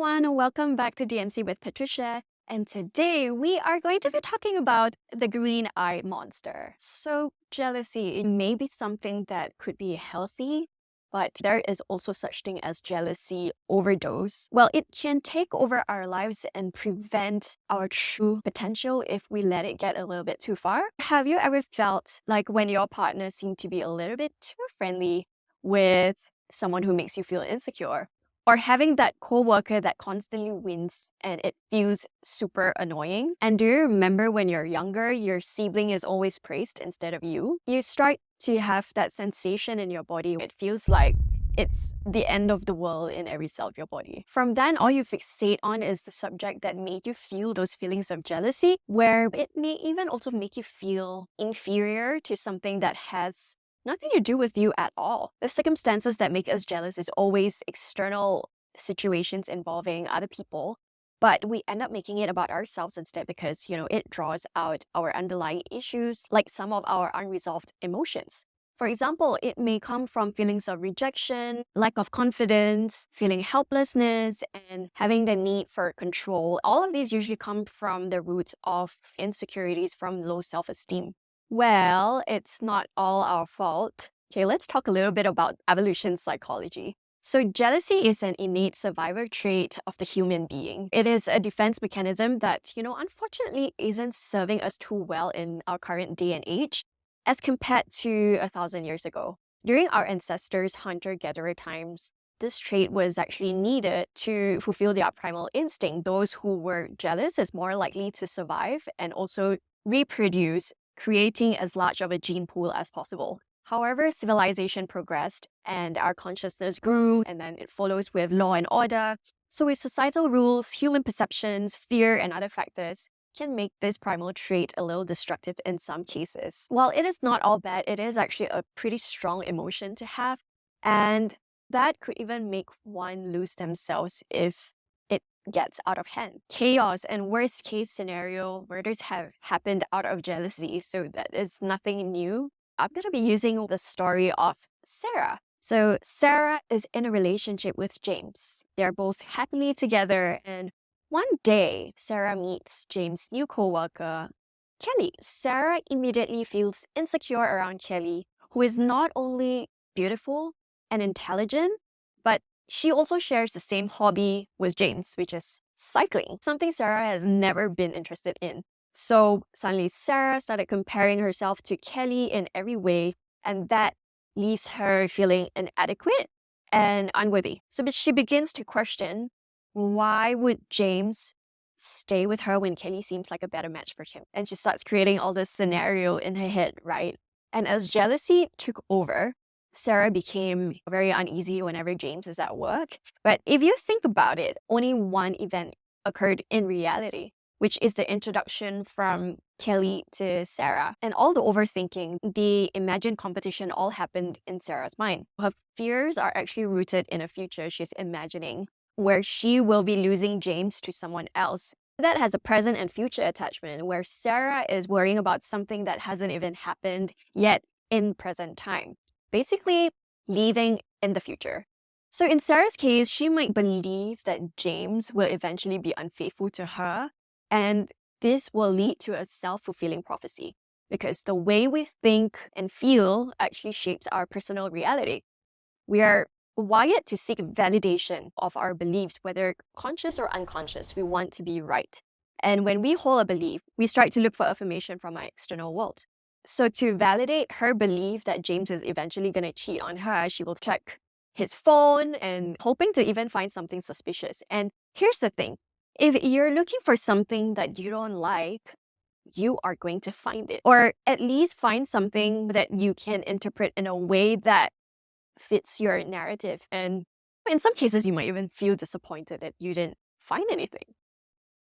everyone, welcome back to DMC with Patricia. And today we are going to be talking about the green-eyed monster. So jealousy, it may be something that could be healthy, but there is also such thing as jealousy overdose. Well, it can take over our lives and prevent our true potential if we let it get a little bit too far. Have you ever felt like when your partner seemed to be a little bit too friendly with someone who makes you feel insecure? Or having that coworker that constantly wins and it feels super annoying. And do you remember when you're younger, your sibling is always praised instead of you? You start to have that sensation in your body. It feels like it's the end of the world in every cell of your body. From then, all you fixate on is the subject that made you feel those feelings of jealousy, where it may even also make you feel inferior to something that has nothing to do with you at all. The circumstances that make us jealous is always external situations involving other people, but we end up making it about ourselves instead because, it draws out our underlying issues, like some of our unresolved emotions. For example, it may come from feelings of rejection, lack of confidence, feeling helplessness, and having the need for control. All of these usually come from the root of insecurities from low self-esteem. Well, it's not all our fault. Okay, let's talk a little bit about evolution psychology. So jealousy is an innate survival trait of the human being. It is a defense mechanism that, unfortunately isn't serving us too well in our current day and age as compared to 1,000 years ago. During our ancestors' hunter-gatherer times, this trait was actually needed to fulfill their primal instinct. Those who were jealous is more likely to survive and also reproduce, creating as large of a gene pool as possible. However, civilization progressed and our consciousness grew, and then it follows with law and order. So with societal rules, human perceptions, fear, and other factors can make this primal trait a little destructive in some cases. While it is not all bad, it is actually a pretty strong emotion to have, and that could even make one lose themselves if it gets out of hand. Chaos and worst case scenario murders have happened out of jealousy, so that is nothing new. I'm going to be using the story of Sarah. So Sarah is in a relationship with James. They're both happily together, and one day Sarah meets James' new coworker, Kelly. Sarah immediately feels insecure around Kelly, who is not only beautiful and intelligent, but she also shares the same hobby with James, which is cycling, something Sarah has never been interested in. So suddenly Sarah started comparing herself to Kelly in every way, and that leaves her feeling inadequate and unworthy. So she begins to question, why would James stay with her when Kelly seems like a better match for him? And she starts creating all this scenario in her head, right? And as jealousy took over, Sarah became very uneasy whenever James is at work. But if you think about it, only one event occurred in reality, which is the introduction from Kelly to Sarah. And all the overthinking, the imagined competition all happened in Sarah's mind. Her fears are actually rooted in a future she's imagining where she will be losing James to someone else. That has a present and future attachment where Sarah is worrying about something that hasn't even happened yet in present time. Basically, leaving in the future. So in Sarah's case, she might believe that James will eventually be unfaithful to her, and this will lead to a self-fulfilling prophecy because the way we think and feel actually shapes our personal reality. We are wired to seek validation of our beliefs, whether conscious or unconscious. We want to be right. And when we hold a belief, we start to look for affirmation from our external world. So to validate her belief that James is eventually going to cheat on her, she will check his phone and hoping to even find something suspicious. And here's the thing. If you're looking for something that you don't like, you are going to find it. Or at least find something that you can interpret in a way that fits your narrative. And in some cases, you might even feel disappointed that you didn't find anything,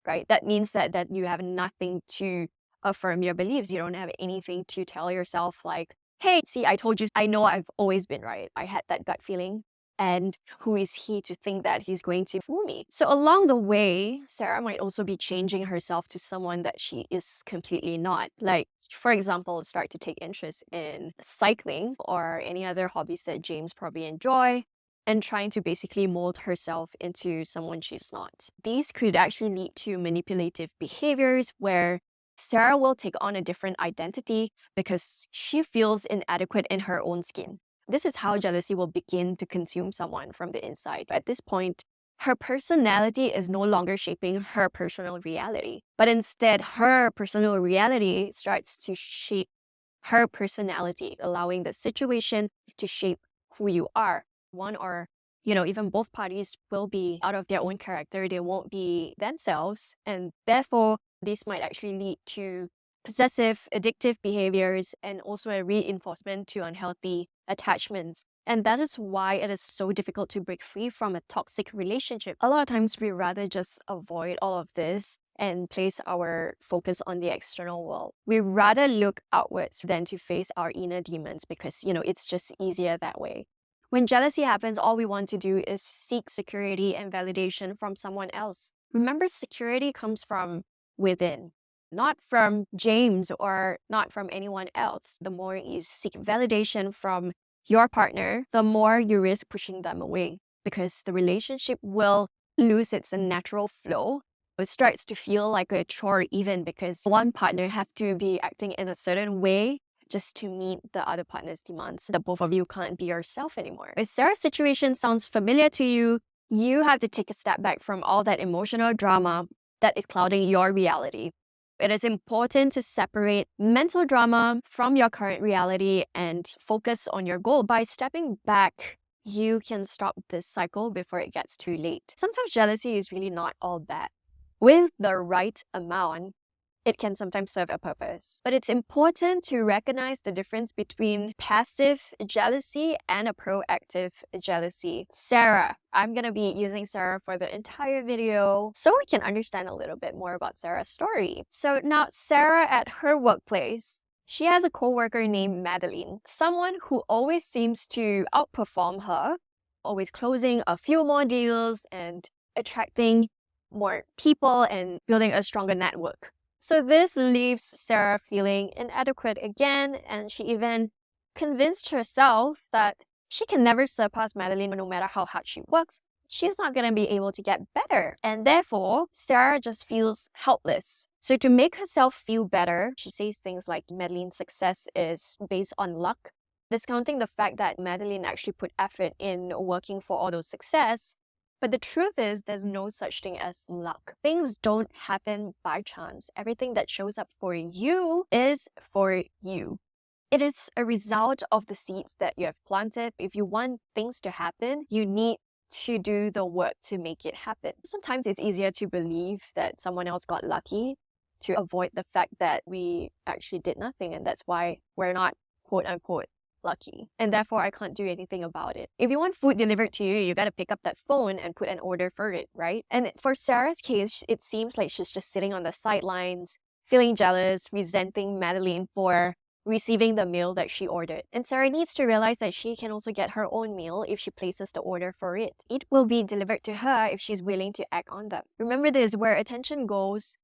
right? That means that you have nothing to affirm your beliefs. You don't have anything to tell yourself like, hey, see, I told you, I know I've always been right. I had that gut feeling. And who is he to think that he's going to fool me? So along the way, Sarah might also be changing herself to someone that she is completely not. Like, for example, start to take interest in cycling or any other hobbies that James probably enjoy. and trying to basically mold herself into someone she's not. These could actually lead to manipulative behaviors where Sarah will take on a different identity because she feels inadequate in her own skin. This is how jealousy will begin to consume someone from the inside. At this point, her personality is no longer shaping her personal reality, but instead her personal reality starts to shape her personality, allowing the situation to shape who you are. One or even both parties will be out of their own character. They won't be themselves, and therefore this might actually lead to possessive, addictive behaviors and also a reinforcement to unhealthy attachments. And that is why it is so difficult to break free from a toxic relationship. A lot of times we rather just avoid all of this and place our focus on the external world. We rather look outwards than to face our inner demons because, it's just easier that way. When jealousy happens, all we want to do is seek security and validation from someone else. Remember, security comes from within, not from James or not from anyone else. The more you seek validation from your partner, the more you risk pushing them away because the relationship will lose its natural flow. It starts to feel like a chore even because one partner have to be acting in a certain way just to meet the other partner's demands. The both of you can't be yourself anymore. If Sarah's situation sounds familiar to you, you have to take a step back from all that emotional drama that is clouding your reality. It is important to separate mental drama from your current reality and focus on your goal. By stepping back, you can stop this cycle before it gets too late. Sometimes jealousy is really not all bad. With the right amount, it can sometimes serve a purpose. But it's important to recognize the difference between passive jealousy and a proactive jealousy. Sarah, I'm going to be using Sarah for the entire video so we can understand a little bit more about Sarah's story. So now Sarah at her workplace, she has a coworker named Madeline, someone who always seems to outperform her, always closing a few more deals and attracting more people and building a stronger network. So this leaves Sarah feeling inadequate again, and she even convinced herself that she can never surpass Madeline no matter how hard she works. She's not going to be able to get better. And therefore, Sarah just feels helpless. So to make herself feel better, she says things like Madeline's success is based on luck, discounting the fact that Madeline actually put effort in working for all those success. But the truth is, there's no such thing as luck. Things don't happen by chance. Everything that shows up for you is for you. It is a result of the seeds that you have planted. If you want things to happen, you need to do the work to make it happen. Sometimes it's easier to believe that someone else got lucky to avoid the fact that we actually did nothing, and that's why we're not quote unquote lucky, and therefore I can't do anything about it. If you want food delivered to you, you gotta pick up that phone and put an order for it, right? And for Sarah's case, it seems like she's just sitting on the sidelines, feeling jealous, resenting Madeline for receiving the meal that she ordered. And Sarah needs to realize that she can also get her own meal if she places the order for it. It will be delivered to her if she's willing to act on them. Remember this, where attention goes,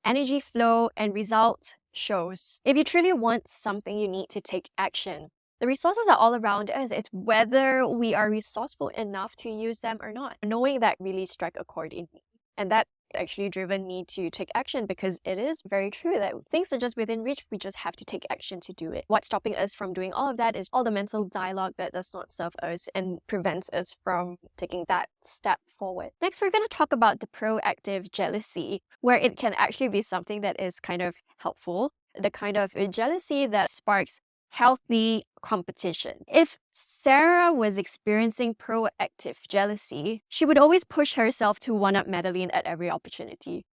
energy flow and result shows. If you truly want something, you need to take action. The resources are all around us. It's whether we are resourceful enough to use them or not. Knowing that really struck a chord in me. And that actually driven me to take action because it is very true that things are just within reach. We just have to take action to do it. What's stopping us from doing all of that is all the mental dialogue that does not serve us and prevents us from taking that step forward. Next, we're going to talk about the proactive jealousy, where it can actually be something that is kind of helpful. The kind of jealousy that sparks healthy competition. If Sarah was experiencing proactive jealousy, she would always push herself to one-up Madeline at every opportunity.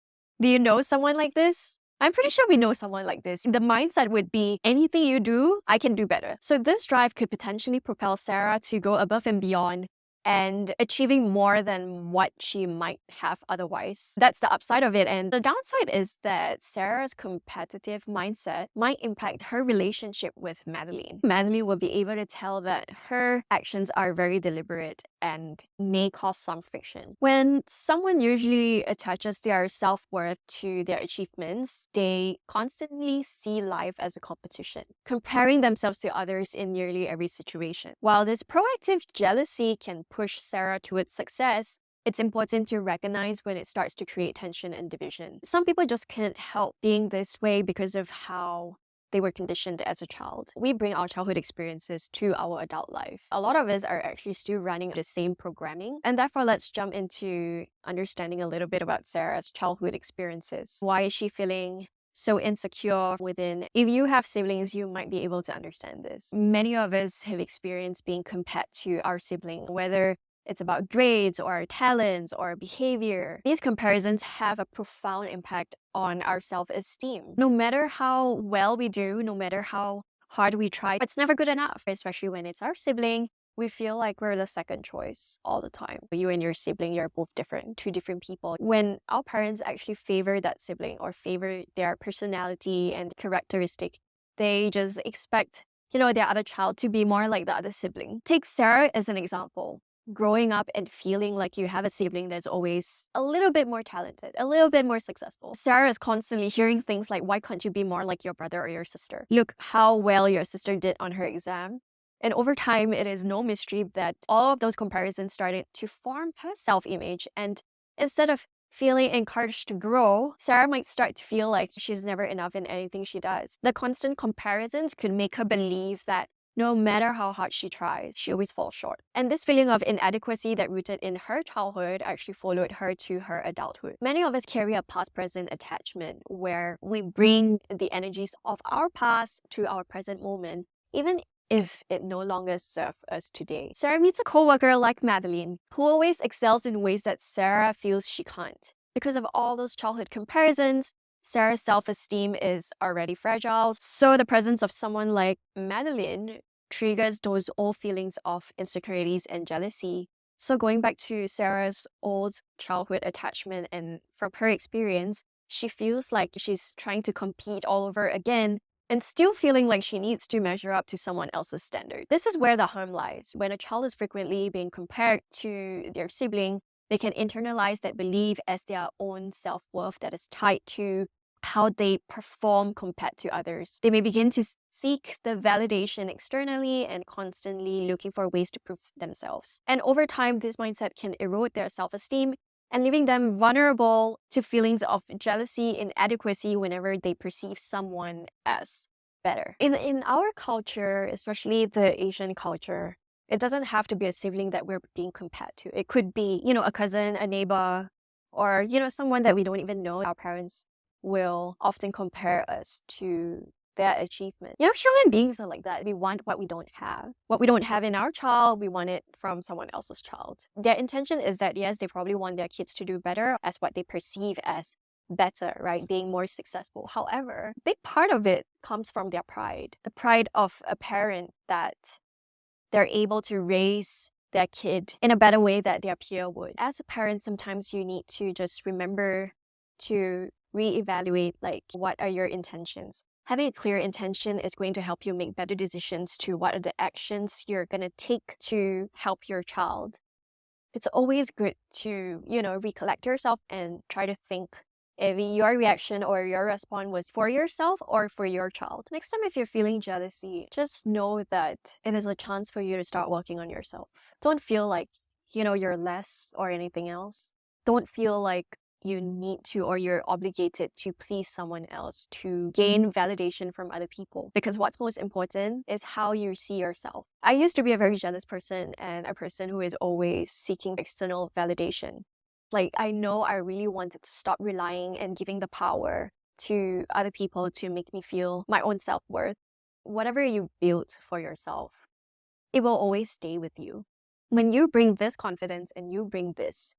Do you know someone like this? I'm pretty sure we know someone like this. The mindset would be, anything you do, I can do better. So this drive could potentially propel Sarah to go above and beyond and achieving more than what she might have otherwise. That's the upside of it. And the downside is that Sarah's competitive mindset might impact her relationship with Madeline. Madeline will be able to tell that her actions are very deliberate and may cause some friction. When someone usually attaches their self-worth to their achievements, they constantly see life as a competition, comparing themselves to others in nearly every situation. While this proactive jealousy can push Sarah towards success, it's important to recognize when it starts to create tension and division. Some people just can't help being this way because of how they were conditioned as a child. We bring our childhood experiences to our adult life. A lot of us are actually still running the same programming, and therefore let's jump into understanding a little bit about Sarah's childhood experiences. Why is she feeling so insecure within? If you have siblings, you might be able to understand this. Many of us have experienced being compared to our sibling, whether it's about grades or talents or behavior. These comparisons have a profound impact on our self-esteem. No matter how well we do, no matter how hard we try, it's never good enough, especially when it's our sibling. We feel like we're the second choice all the time. You and your sibling, you're both different, two different people. When our parents actually favor that sibling or favor their personality and characteristic, they just expect, their other child to be more like the other sibling. Take Sarah as an example. Growing up and feeling like you have a sibling that's always a little bit more talented, a little bit more successful. Sarah is constantly hearing things like, why can't you be more like your brother or your sister? Look how well your sister did on her exam. And over time, it is no mystery that all of those comparisons started to form her self-image. And instead of feeling encouraged to grow, Sarah might start to feel like she's never enough in anything she does. The constant comparisons could make her believe that no matter how hard she tries, she always falls short. And this feeling of inadequacy that rooted in her childhood actually followed her to her adulthood. Many of us carry a past-present attachment where we bring the energies of our past to our present moment, even if it no longer serves us today. Sarah meets a co-worker like Madeline, who always excels in ways that Sarah feels she can't. Because of all those childhood comparisons, Sarah's self-esteem is already fragile, so the presence of someone like Madeline triggers those old feelings of insecurities and jealousy. So going back to Sarah's old childhood attachment, and from her experience, she feels like she's trying to compete all over again and still feeling like she needs to measure up to someone else's standard. This is where the harm lies. When a child is frequently being compared to their sibling, they can internalize that belief as their own self-worth that is tied to how they perform compared to others. They may begin to seek the validation externally and constantly looking for ways to prove themselves. And over time, this mindset can erode their self-esteem and leaving them vulnerable to feelings of jealousy, inadequacy whenever they perceive someone as better. In our culture, especially the Asian culture, it doesn't have to be a sibling that we're being compared to. It could be, a cousin, a neighbor, or, someone that we don't even know. Our parents will often compare us to their achievement. Human beings are like that. We want what we don't have. What we don't have in our child, we want it from someone else's child. Their intention is that, yes, they probably want their kids to do better as what they perceive as better, right? Being more successful. However, a big part of it comes from their pride. The pride of a parent that they're able to raise their kid in a better way that their peer would. As a parent, sometimes you need to just remember to reevaluate, like, what are your intentions? Having a clear intention is going to help you make better decisions to what are the actions you're going to take to help your child. It's always good to, recollect yourself and try to think if your reaction or your response was for yourself or for your child. Next time, if you're feeling jealousy, just know that it is a chance for you to start working on yourself. Don't feel like, you're less or anything else. Don't feel like you need to or you're obligated to please someone else to gain validation from other people. Because what's most important is how you see yourself. I used to be a very jealous person and a person who is always seeking external validation. Like, I know I really wanted to stop relying and giving the power to other people to make me feel my own self-worth. Whatever you built for yourself, it will always stay with you. When you bring this confidence and you bring this,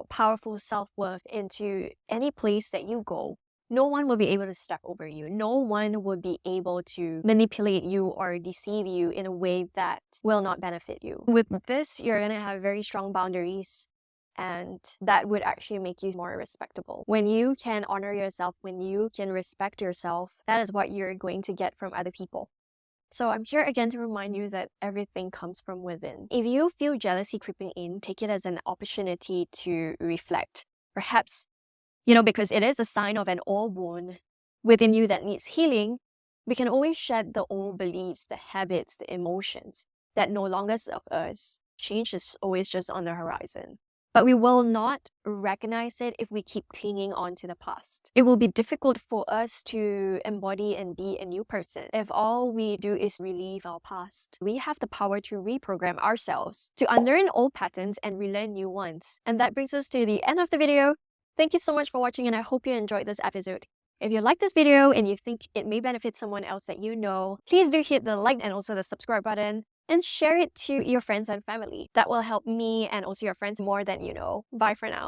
powerful self-worth into any place that you go, no one will be able to step over you. No one will be able to manipulate you or deceive you in a way that will not benefit you. With this, you're going to have very strong boundaries, and that would actually make you more respectable. When you can honor yourself, when you can respect yourself, that is what you're going to get from other people. So I'm here again to remind you that everything comes from within. If you feel jealousy creeping in, take it as an opportunity to reflect. Perhaps, because it is a sign of an old wound within you that needs healing, we can always shed the old beliefs, the habits, the emotions that no longer serve us, Change is always just on the horizon. But we will not recognize it if we keep clinging on to the past. It will be difficult for us to embody and be a new person if all we do is relive our past. We have the power to reprogram ourselves, to unlearn old patterns and relearn new ones. And that brings us to the end of the video. Thank you so much for watching, and I hope you enjoyed this episode. If you like this video and you think it may benefit someone else that you know, please do hit the like and also the subscribe button, and share it to your friends and family. That will help me and also your friends more than you know. Bye for now.